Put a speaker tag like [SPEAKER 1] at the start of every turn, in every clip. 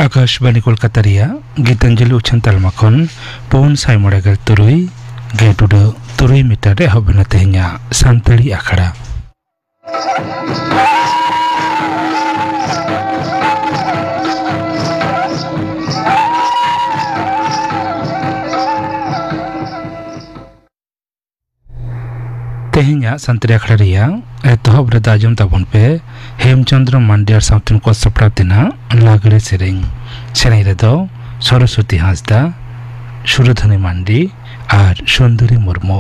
[SPEAKER 1] आकाशवाणी कोलकाता गीतांजलि उछन तालमाखन पवन साइमोड़ेगल तुरुई गेटुडो तुरुई metre रे हबना तेहnya सानताड़ी आखड़ा तेहnya सानताड़ी आखड़ा रिया एतहब रे दाजम ताबन पे हेमचंद्र मांडियार साउथन को सप्रातिना लागड़े सेरें सेरें रे दो सरस्वती हांसदा सुरधनी मांडी और सुंदरी मुर्मू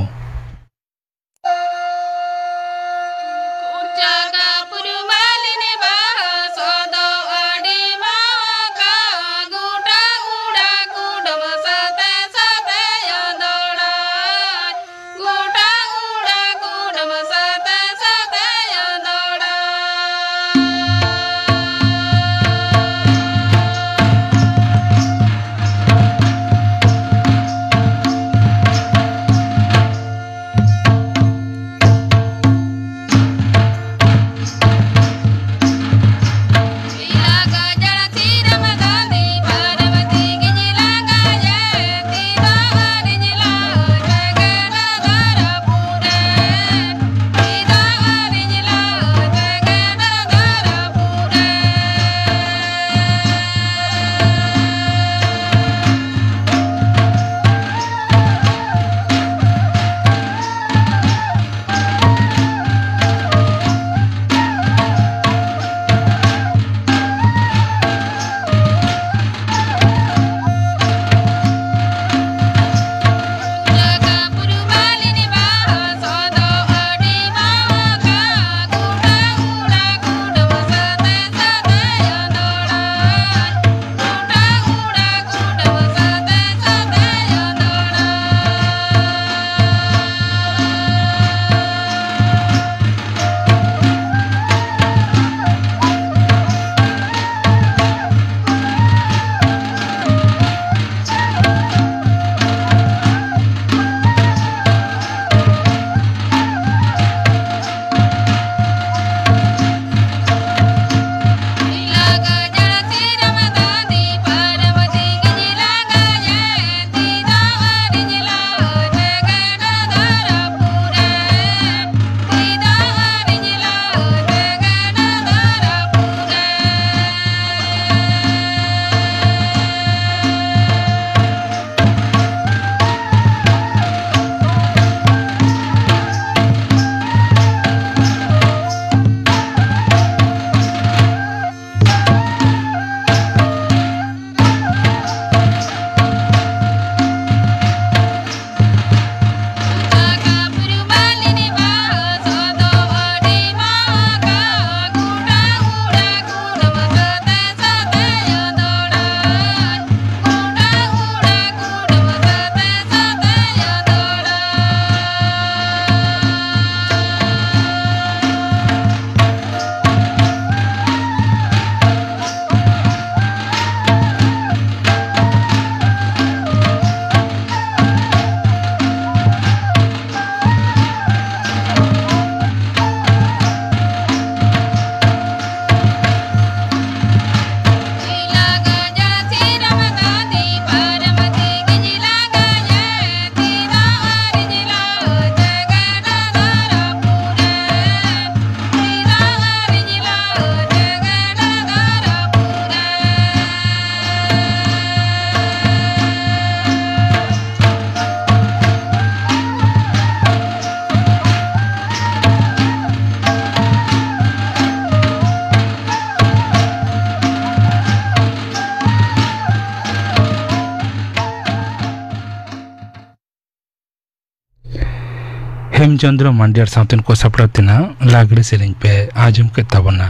[SPEAKER 1] हेमचंद्र मांडियार साउथन को सपड़ातिना लागड़े सेरें पे आजम के तबना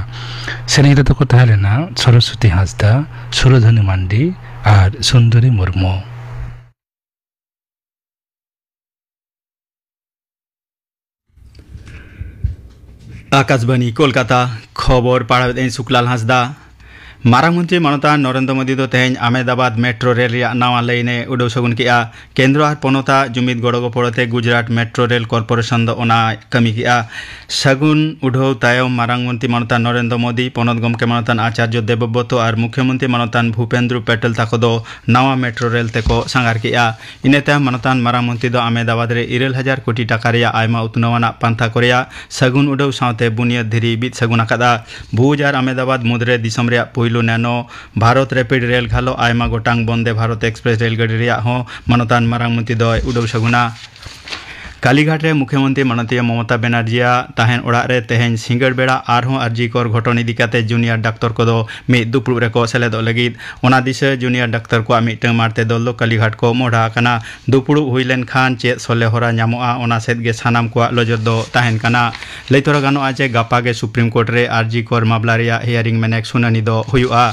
[SPEAKER 1] सेरें रे को ताहलेना सरस्वती हांसदा सुरधनी मांडी और सुंदरी मुर्मू
[SPEAKER 2] आकाशवाणी कोलकाता खबर पढ़ावे सुकलाल हांसदा मारांग मंत्री मनता नरेंद्र मोदी दो तेहें अहमदाबाद मेट्रो रेल नवा लाइने उड़ाव सगुन किया केंद्र और पनता जुमिद गड़गोपड़ते गुजरात मेट्रो रेल कॉर्पोरेशन कमी किया सगुन उड़ाव तायम मारांग मंत्री मनता नरेंद्र मोदी पनत गमके मनतान आचार्य देवव्रत और मुख्यमंत्री मनतान भूपेंद्र पटेल ताको दो नवा मेट्रो रेल तेको सांगार किया इने तायम मनतान मारांग मंत्री दो अहमदाबाद रे 1000 कोटी टाका रिया आयमा उतनवाना पांथा कोरिया सगुन उड़ाव साथे बुनियाद धीरी बीत सगुन आकादा भुज और अहमदाबाद मुद्रे दिसम रे पुइलो नैनो भारत रैपिड रेल घालो आयमा गोटांग बंदे भारत एक्सप्रेस रेलगाड़ी रिया हो मनतान मारांग मंत्री दो उड़ाव सगुना कालीघाट रे मुख्यमंत्री मनतीय ममता बनर्जिया ताहेन ओड़ा रे तेहें सिंगड़ बेड़ा आरहों अर्जीकर घटन इदिकाते जूनियर डाक्टर को दो मिद दुपुड़ रेको सेलेदो लगिद ओना दिसे जूनियर डाक्टर को मिटंग मारते दल दो कालीघाट को मोड़ा कना दुपुड़ हुइलेन खान चे सोले होरा नामोआ ओना सेदगे सानाम को लजर दो ताहेन कना लैतोरा गानो आजे गापागे सुप्रीम कोर्ट रे अर्जीकर मामला रिया हियरिंग मेनेक सुनानी दो हुयुआ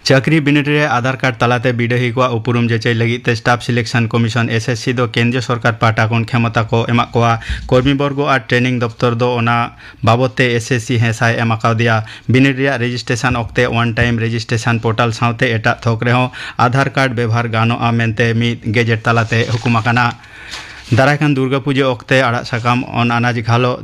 [SPEAKER 2] चाकरी बिनिड रे आधार कार्ड तलाते बिडही को उपरुम जेचे लगिते स्टाफ सिलेक्शन कमिशन एसएससी दो केंद्रीय सरकार पाटा कोन क्षमता को एमा कोआ कर्मी वर्ग और ट्रेनिंग दफ्तर दो ओना बाबते एसएससी हेसाय एमा का दिया बिनिड रे रजिस्ट्रेशन ओक्ते वन टाइम रजिस्ट्रेशन पोर्टल साउते एटा थोक रे हो आधार कार्ड व्यवहार गानो आ मेनते मिद गेजेट तलाते हुकुमा काना दारायकान दुर्गा पूजा ओक्ते आड़ा साकाम अन अनाज घालो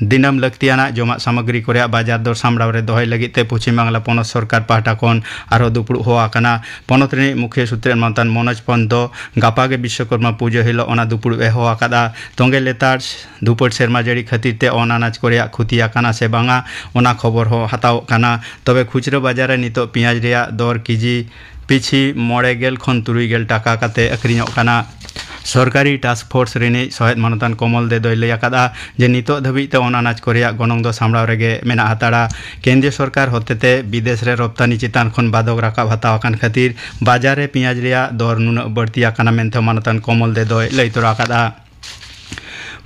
[SPEAKER 2] दिनम लक्तियाना जमा सामग्री को बाजार दर सामड़ाव रे दोहय लगिते पश्चिम बांगला पनत सरकार पाहटा कोन आरो दुपुड़ होआ काना पनत रे मुख्य सूत्र मनतान मनोज पंत दो गापागे विश्वकर्मा पूजा हिलो ओना दुपुड़ ए होआ कादा तोंगे लेतार दुपुड़ सेरमा जड़ी खातिरते अन अनाज को खुतिया काना से बांगा ओना खबर हो हताव काना तबे खुचरा बाजार रे नितो पियाज रिया दर केजी पिछि 9 खन 3 टाका काते अक्रिñok काना सरकारी टास्क फोर्स रेनी सहायत मनतान कमल दे दोय लैयाकादा जे नितो धबिते अन अनाज को गनंग दो सामड़ाव रेगे मेना हाताड़ा केंद्रीय सरकार होतेते विदेश रे रप्तानी चितान खन बादक राकाब हताव कान खातिर बाजार रे पियाज रिया दर नुना बढतिया काना मेनते मनतान कमल दे दोय लैय तोराकादा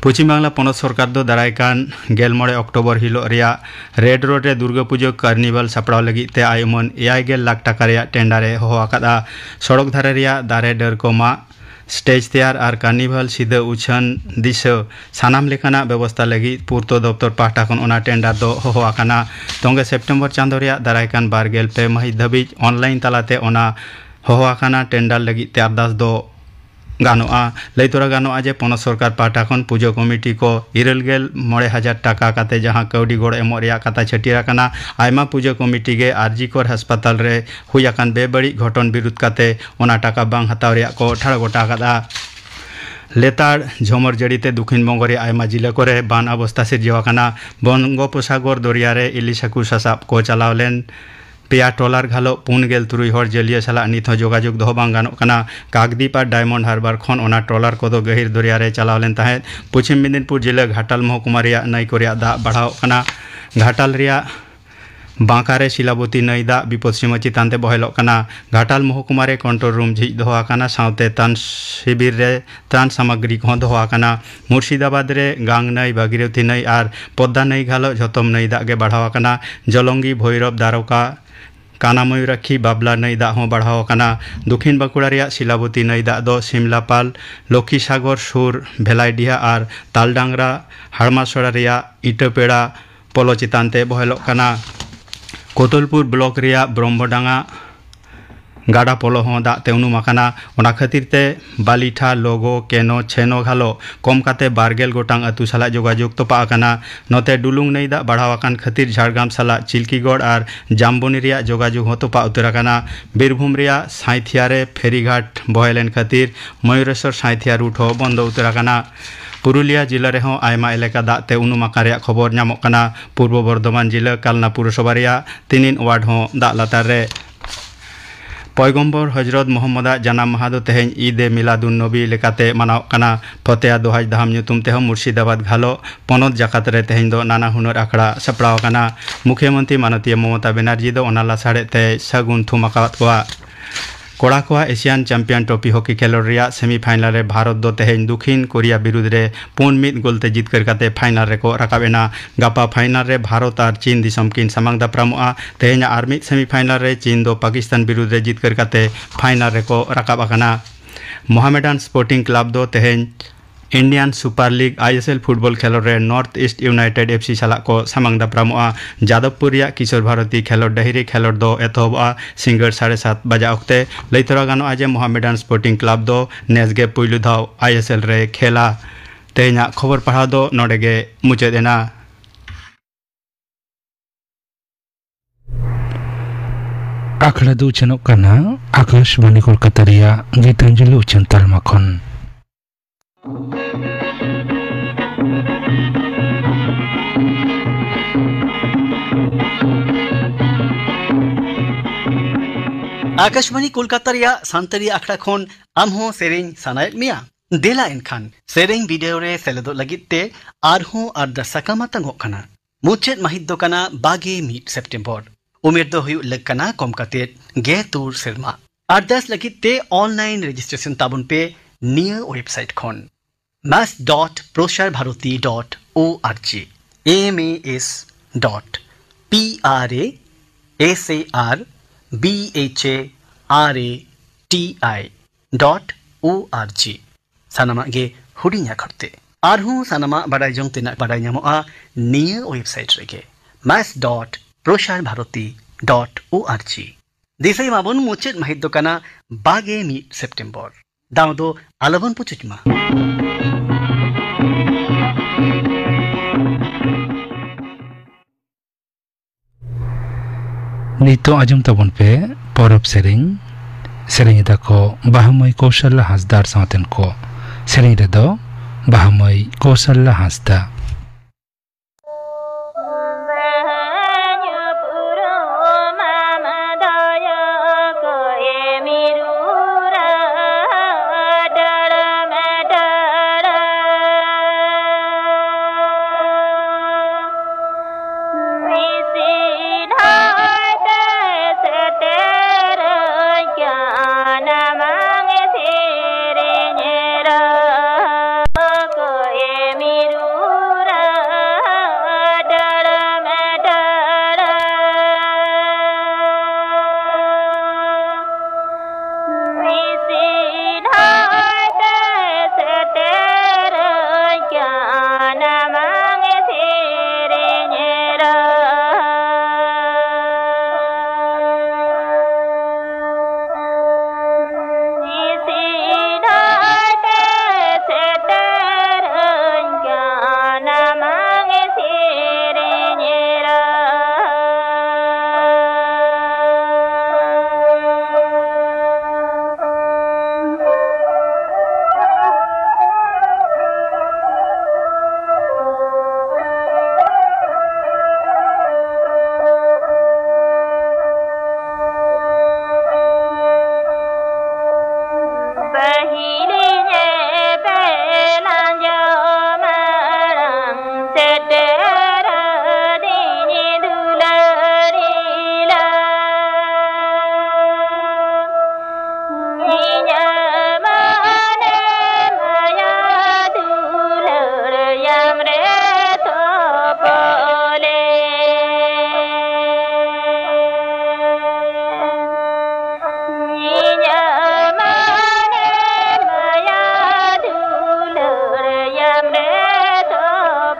[SPEAKER 2] पश्चिम बांगला पनत सरकार दो दारायकान 11 अक्टोबर हिलो रिया रेड रोड रे दुर्गा पूजा कार्निवल सापड़ाव लगिते आयुमन 9 लाख टाका रिया टेंडर हो आकादा सड़क धारे रिया दारे डर को मा स्टेज तैयार और कार्निवल सीधे उछन दिशा सानाम लेकाना व्यवस्था लगी पूर्तो दफ्तर पाहटा खन ओना टेंडर दो हो आकाना तोंगे सेप्टेम्बर चांदो रिया दारायकान 12 पे मही धबिज ऑनलाइन तलाते ओना हो आकाना टेंडर लगी ते अरदास दो गानोआ लैतोरा गानोआ जे पनत सरकार पाहटा खन पूजा कमिटी को 9,000 टाका काते जहां कौडी गोड़ एमो रिया कथा छटिया काना आयमा पूजा कमिटी गे आरजीकर अस्पताल रे हुयाकान बेबड़ी घटन विरुद्ध काते ओना टाका बांग हताव रिया को ठाड़ गोटा कादा लेताड़ झमर जड़ीते दक्षिण बंग रे आयमा जिला करे बान अवस्था सिरजाव काना बंगोपसागर दरिया रे इलिसाकु सासाब को चलावलेन पेया ट्रॉलर घालो 3 हर जलिया सला नित जोगाजोग दो बांग गानो काना कागदीप और डायमंड हार्बर खन ओना ट्रॉलर को दो गहिर दरिया रे चलावलेन ताहे पश्चिम मेदिनीपुर जिला घाटाल महकुमा रिया नई को रिया दा बढ़ाव काना घाटाल रिया बांकारे शिलावती नई दा विपद सीमा चितानते बहेलो काना घाटाल महकुमा रे कंट्रोल रूम झिज दोहा काना साउते तान शिविर रे त्राण सामग्री को दोहा काना मुर्शिदाबाद रे गांग नई भागीरथी नई और पद्दा नई घालो झतम नई दा गे बढ़ाव काना जलंगी भैरव दारोका कानामयूराखी बाबला नई दा हो बढ़ाव काना दक्षिण बांकुड़ा रिया शिलावती नई दा दो सिमलापाल लक्ष्मी सागर सुर भेलाइडिहा और तालडांगरा हाड़मासड़ा रिया इटापेड़ा पोलो चितानते बहेलो काना कोतलपुर ब्लॉक रिया ब्रह्मडांगा गाड़ा पोलो हो दा ते उनुमाकाना ओना खातिरते बालिठा लोगो केनो छेनो घालो कम काते 12 गोटांग अतु साला जोगाजोग तो पाकाना नोते डुलुंग नई दा बढ़ावाकान खातिर झाड़ग्राम साला चिल्कीगढ़ और जामबनी रिया जोगाजोग हो तो पा उतराकाना बीरभूम रिया साइथिया रे फेरीघाट बहेलेन खातिर मयूरेश्वर साइथिया रूट हो बंद उतराकाना पुरुलिया जिला रे हो आयमा एलेका दाते उनुमाका रे खबर नामोक काना पूर्व बर्धमान जिला कालना पुरसभा रिया 3 वार्ड हो दा लातार रे पैगम्बर हजरत मोहम्मद जानाम माहा दो तेहें ईद मिलादुन नबी लेकाते मनाव काना फतेहा दोहाज दाहाम ᱧᱩᱛᱩᱢ तेहो मुर्शिदाबाद घालो पनत जाकात रे तेहें दो नाना हुनर आखड़ा सपड़ाव काना मुख्यमंत्री माननीय ममता बनर्जी दो ओना लासाड़े ते सागुन थुम आकावात कोआ कोड़ा को एशियान चैंपियन ट्रॉफी हॉकी खेलोड रिया सेमीफाइनल रे भारत दो तेहें दक्षिण कोरिया विरुद्ध रे 4-1 गोलते जितकर काते फाइनल रे को राकाबेना गापा फाइनल रे भारत और चीन दिसम किन समांग दाप्रामोआ तेहें आर मिद सेमीफाइनल रे चीन दो पाकिस्तान विरुद्ध रे जितकर काते फाइनल रे को राकाब आकाना मोहामेडान स्पोर्टिंग क्लब दो तेहें Indian Super League ISL football खेलोड रे नॉर्थ ईस्ट यूनाइटेड FC साला को सामांग दाप्रामोआ जादवपुर या किशोर भारती खेलोड डहिरी खेलोड दो एथोबा सिंगर 7:30 बजा उक्ते लैतरा गानो आज मोहामेडान स्पोर्टिंग क्लब दो नेसगे पुइलु धाव ISL रे खेला तेना खबर पढ़ा दो नोडेगे मुचेदेना
[SPEAKER 1] आखड़ा दो चनोक कना आकाशवाणी कोलकाता रिया गीतांजलि उच्चन तालमाखन
[SPEAKER 3] आकाशवाणी कोलकाता रिया सांतरी आखड़ा खोन आमहो सेरेंग सानायत मिया देला इनखान सेरेंग वीडियो रे सेलेदो लगिते आरहो आर्दा सकामा तंगो कना मुचेत माहित दो कना बागे मीट सेप्टेम्बर उमेर दो हुयु लगकना कम कते गे तुर सेरमा आर्दास लगिते ऑनलाइन रजिस्ट्रेशन ताबुन पे नियर वेबसाइट खोन mas.prosarbharati.org mas.prosarbharati.org सानामा गे हुडिया खरते आरहु सानामा बडाई जंग तेना बडाई ᱧᱟᱢᱚᱜᱼᱟ नियर वेबसाइट रेगे mas.prosarbharati.org दिसै माबन मुचेत माहित दोकाना बागे मीट सेप्टेम्बर दाव दो आलबन पुचुचमा
[SPEAKER 1] नितो आजम तबन पे परब सेरेंग को बाहमय कौशल हासदार सावतेन को सेरेंग रे दो बाहमय कौशल हासदा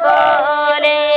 [SPEAKER 4] Bole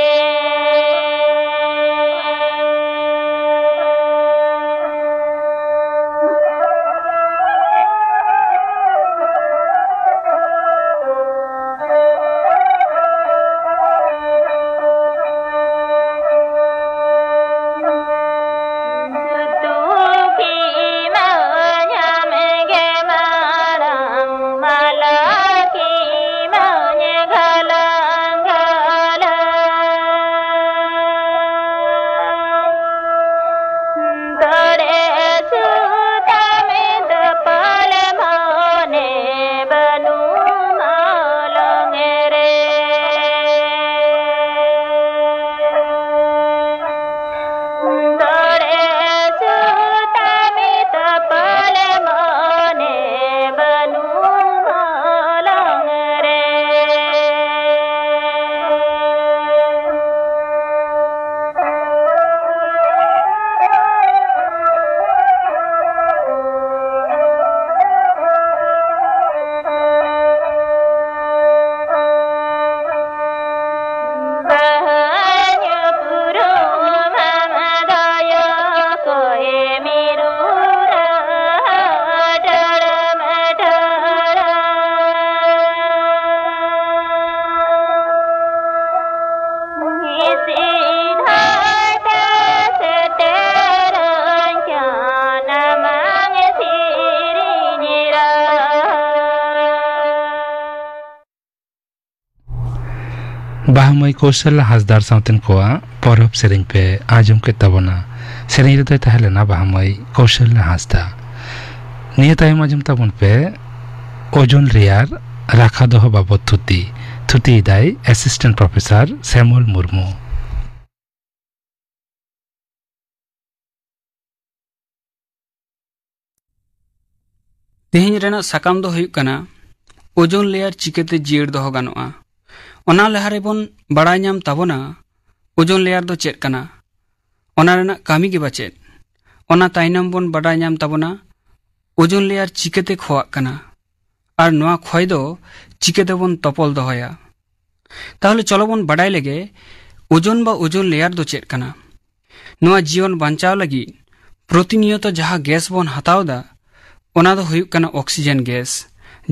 [SPEAKER 1] बाहामई कौशल हासदार साउतेन कोआ परब सेरें पे आजम के तबना सेरें रे तहले ना बाहामई कौशल हासदा निये तायम आजम तबन पे ओजोन रेयार राखा दह बाबत थुती दाय असिस्टेंट प्रोफेसर सैमुअल मुर्मू
[SPEAKER 4] तेहें रेना साकाम दो हुयुक कना ओजोन लेयर चिकेते जियर दो गानोआ ओना लहारे बोन बड़ाय नाम ताबोना ओजोन लेयर दो चेक कना ओना रेना कामी के बचेत ओना ताइनम बोन बड़ाय नाम ताबोना ओजोन लेयर चिकेते खोआक कना आर नोआ खोय दो चिकेते बोन तपल दोहया ताहले चलो बोन बड़ाय लेगे ओजोन बा ओजोन लेयर दो चेक कना नोआ जीवन बांचाव लगी प्रतिनियत जहाँ गैस बोन हतावदा ओना दो हुयुक कना ऑक्सीजन गैस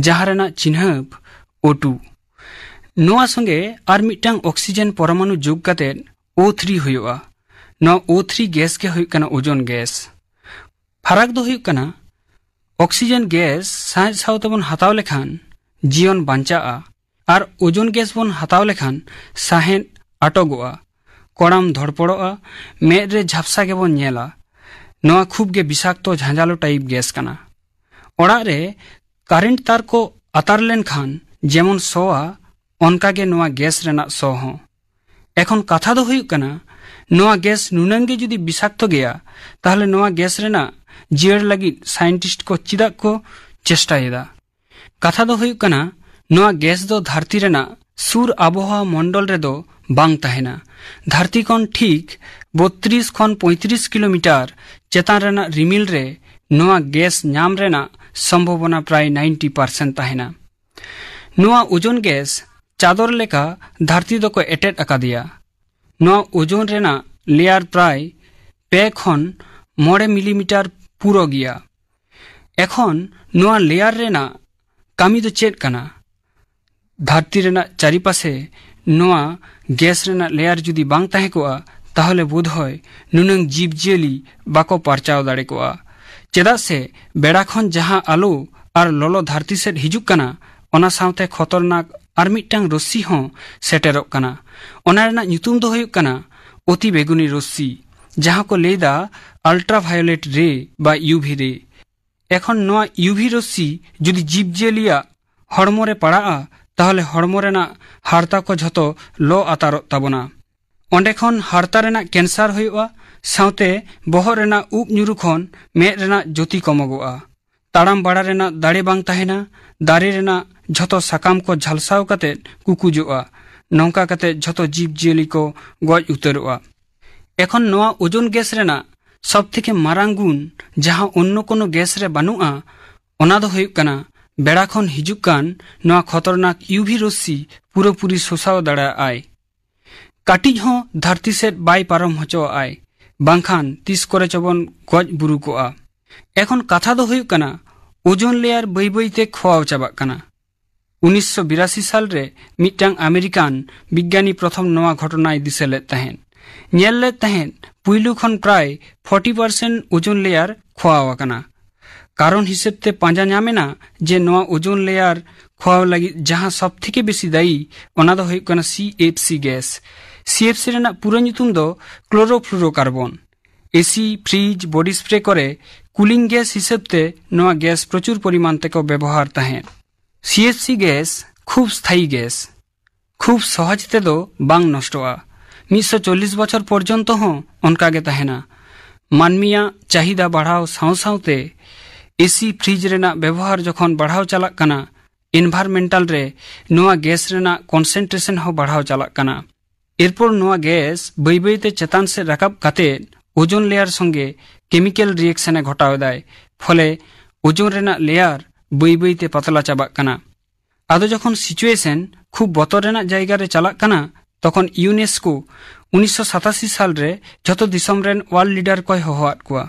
[SPEAKER 4] जहाँ रेना चिन्हब O2 नोआ संगे आर मिटांग ऑक्सीजन परमाणु जोग काते O3 हुयुआ नोआ O3 गैस के हुयुक कना ओजोन गैस फरक दो हुयुक कना ऑक्सीजन गैस साइज साउते बोन हताव लेखान जीवन बांचाआ आर ओजोन गैस बोन हताव लेखान साहेन आटोगोआ कोड़ाम धड़पड़ोआ मेद रे झपसा के बोन नेला नोआ खूब गे विषाक्त झांझालो टाइप गैस कना ओड़ा रे कारेंट तार को अतार लेन खान जेमन सोआ ओनका गे नोआ गैस रेना सो हो एखन कथा दो हुयुक कना नोआ गैस नुनंगे जुदी विषाक्त गया ताहले नोआ गैस रेना जियर लगी साइंटिस्ट को चिदा को चेष्टायेदा कथा दो हुयुक कना नोआ गैस दो धरती रेना सुर आबोहा मंडल रे दो बांग तहेना धरती कोन ठीक 32 खन 35 किलोमीटर चेतान रेना रिमिल रे नोआ गैस नाम रेना संभावना प्राय 90% तहेना नोआ ओजोन गैस चादर लेका धरती दो को एटेट अकादिया नोआ ओजोन रेना लेयर प्राय 2 खन 9 मिलीमीटर पूरो गया एखन नोआ लेयर रेना कामी दो चेक कना धरती रेना चारिपासे नोआ गैस रेना लेयर जुदी बांग तहे कोआ ताहले बोध होय नुनंग जीव जियली बाको परचाव दाड़े कोआ चेदा से बेड़ा खन जहाँ आलो और लोलो धरती से हिजुक कना ओना साउते खतरनाक आर मिटटांग रस्सी हों सेटेरोक कना ओना रेना ᱧᱩᱛᱩᱢ दो हुयुक कना अति बेगुनी रस्सी जहाँ को लेदा अल्ट्रावायोलेट रे बा यूवी रे एखन नोआ यूवी रस्सी जुदी जीवजियलिया हड़मो रे पड़ाआ ताहले हड़मो रेना हारता को झतो लो आतारोक ताबोना ओंडे खन हारता रेना कैंसर हुयुआ साउते बहर रेना उब ᱧᱩᱨᱩ खन मेद रेना ज्योति कमगोआ ताड़ाम बाड़ा रेना दाड़े बांग तहेना दारे रेना झतो साकाम को झलसाव काते कुकुजोआ नौका काते झतो जीव जियली को गज उतरोआ एखन नोआ ओजोन गैस रेना सब थेके मारांग गुण जहाँ अन्य कोनो गैस रे बानुआ ओना दो हुयुक कना बेड़ा खन हिजुक कान नोआ खतरनाक यूवी रस्सी पूरोपुरी शोषाव दाड़ा आय काटिज हों धरती से बाय पारम होचो आय बांखान तीस करे चबन गज बुरु कोआ एखन कथा दो हुयुक कना ओजोन लेयर बई बईते खोआव चाबाक कना 1982 साल रे मिटटांग अमेरिकान विज्ञानी प्रथम नोआ घटनाय दिसे लेद तहेन नेल लेद तहेन पुइलु खन प्राय 40% ओजोन लेयर खोआव कना कारण हिसेब ते पांजा नामेना जे नोआ ओजोन लेयर खोआव लगी जहां सब थेके बेसी दायी ओना दो हुयुक कना CFC गैस CFC रेना पूरा ᱧᱩᱛᱩᱢ दो chlorofluorocarbon AC fridge body spray करे कूलिंग गैस हिसेब ते नोआ गैस प्रचुर परिमाण ते को व्यवहार तहेन CFC गैस खूब स्थायी गैस खूब सहज ते दो बांग नष्टोआ 140 बछर पर्यंत हों उनका गे तहेना मानमिया चाहिदा बढ़ाव साव सावते एसी फ्रिज रेना व्यवहार जखन बढ़ाव चलाक कना एनवायरमेंटल रे नोआ गैस रेना कॉन्सेंट्रेशन हो बढ़ाव चलाक कना एरपर नोआ गैस बई बईते चेतान से राकाब काते ओजोन लेयर संगे केमिकल रिएक्शने घटाव दाय फले ओजोन रेना लेयर बई बईते पतला चाबाक कना आदो जखन सिचुएशन खूब बतर रेना जायगा रे चलाक कना तखन यूनेस्को 1987 साल रे जतो दिसम रेन वर्ल्ड लीडर को होहात कुआ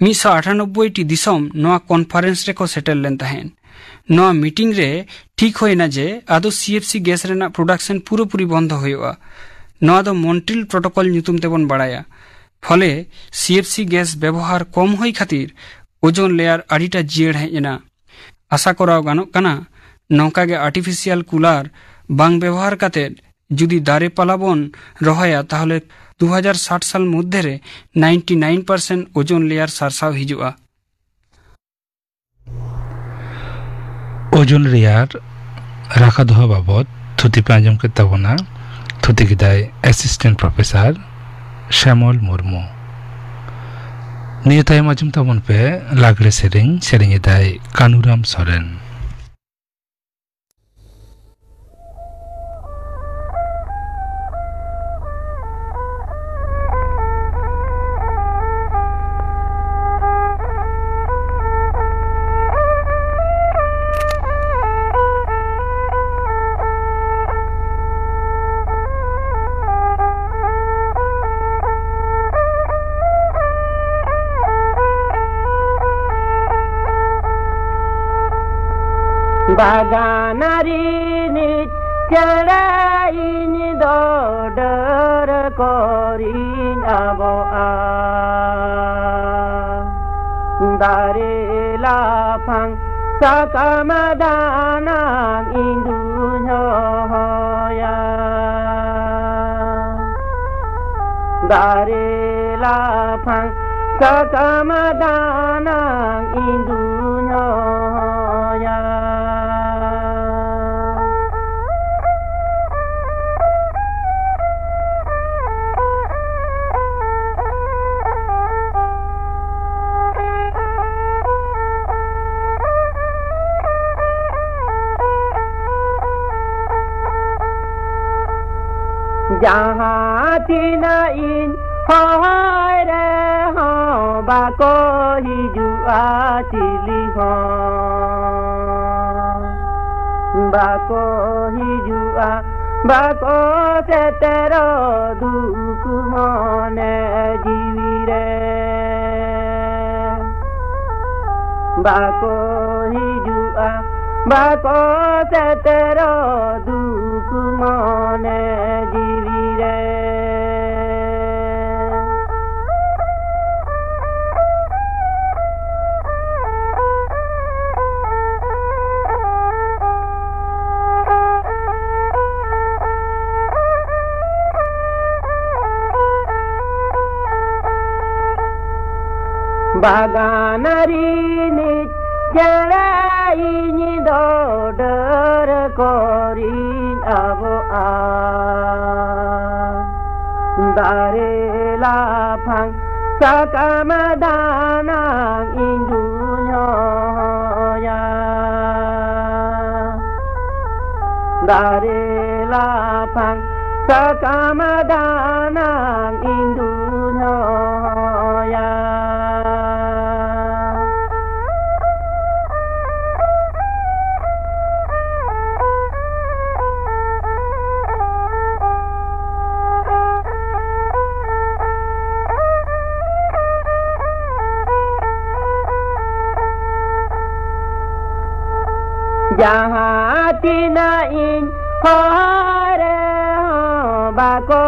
[SPEAKER 4] 198 टी दिसम नोआ कॉन्फ्रेंस रे को सेटल लेन तहेन नोआ मीटिंग रे ठीक होइना जे आदो CFC गैस रेना प्रोडक्शन पूरोपुरी बंद होयुआ नोआ दो मॉन्ट्रियल प्रोटोकॉल ᱧᱩᱛᱩᱢ तेबन बाड़ाया फले CFC गैस व्यवहार कम होई खातिर ओजोन लेयर आड़ीटा जियड़ हेजना आशा कराव गानोग कना नौका गे आर्टिफिशियल कूलर बांग व्यवहार काते जुदी दारे पाला बन रहाया ताहले 2060 साल मध्य रे 99% ओजोन लेयर सारसाव हिजुआ।
[SPEAKER 1] ओजोन लेयर राखा दोहा बाबत थुति पे आंजम के तबना थुति किदाय असिस्टेंट प्रोफेसर श्यामल मुर्मू नियताय माजुम तबन पे लागले सेरेंग दाय Kanuram Soren.
[SPEAKER 5] Baganari nityarain dodar korin aboa Dare lapang sakamadana indunyoya Dare lapang sakamadana indunyoya जहाँ तीनाइन हाय रे हाँ बाको ही जुआ चिली हाँ बाको ही जुआ बाको से तेरो दुख माने जीवी रे बाको ही जुआ बाको से तेरो दुख माने जीवी रे बागानरी नित्यराइनि दौडर कोरिन अबो आ दारे लाफां सकामदाना इंदुनोया दारे लाफां सकामदाना इंदुनोया जहाँ तीनाइन हारे हाँ बाको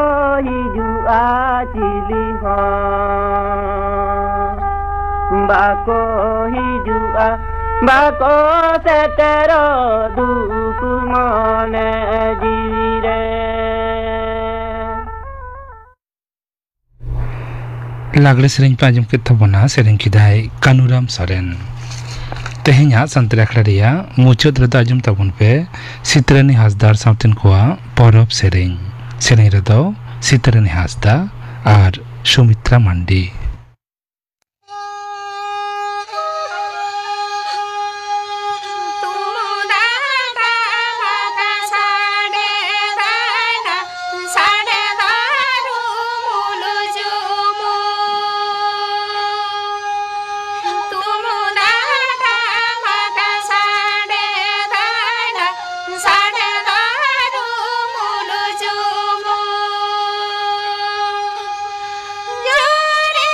[SPEAKER 5] ही जुआ चिली हाँ बाको ही जुआ बाको से तेरो दुख माने जीवी रे
[SPEAKER 1] लागले सेरेंग पे आंजम के तबना सेरेंग किदाय Kanuram Soren. तेहेnya santri akhla reya muchod redo ajum tabun pe Sitrani Hasdar samtin koa porob sereng redo Sitrani Hasda ar Sumitra Mandi।
[SPEAKER 6] Yore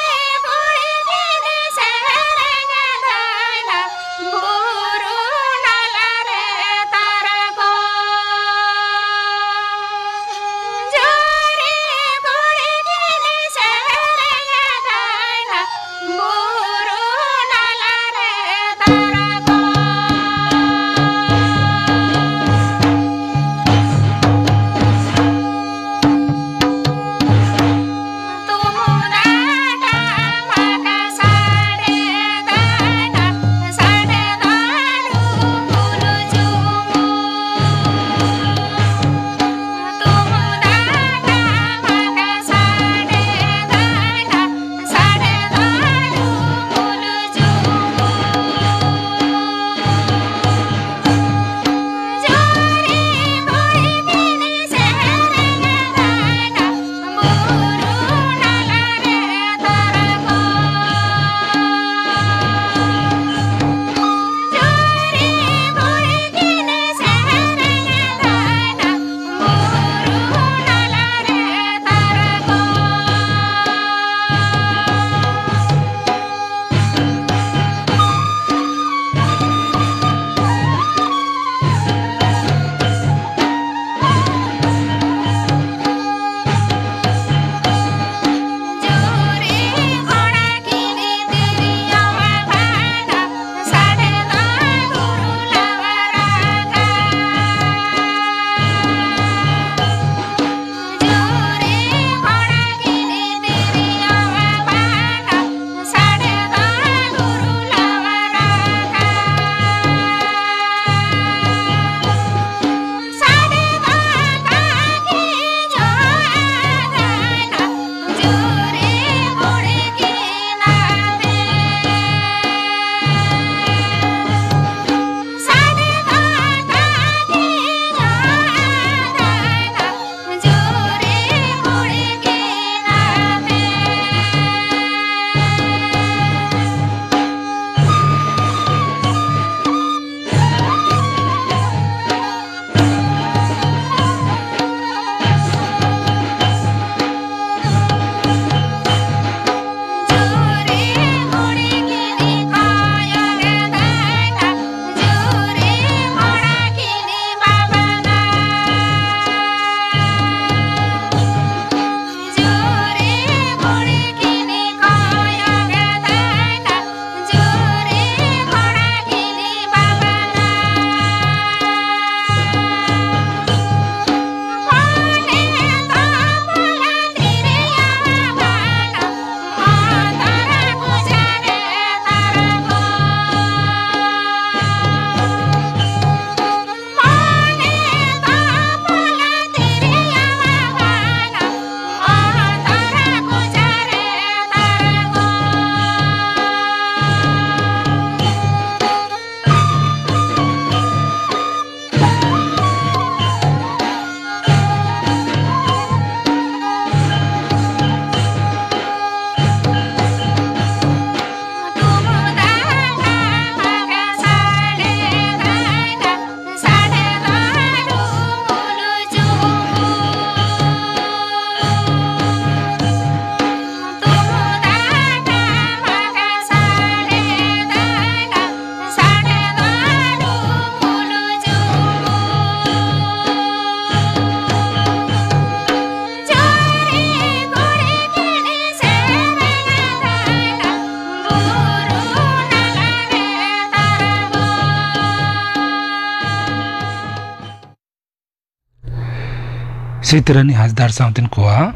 [SPEAKER 1] Sitarani Hasdar Soundin Koa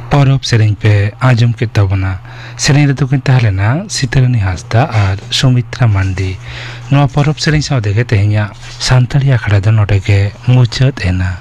[SPEAKER 1] Porop Sering Pe Ajum Kitabana Sering Retukin Tahlena Sitarani Hasda Ar Sumitra Mandi Noa Porop Sering Saudege Tehnya Santalia Kharadan Otege Muchat Ena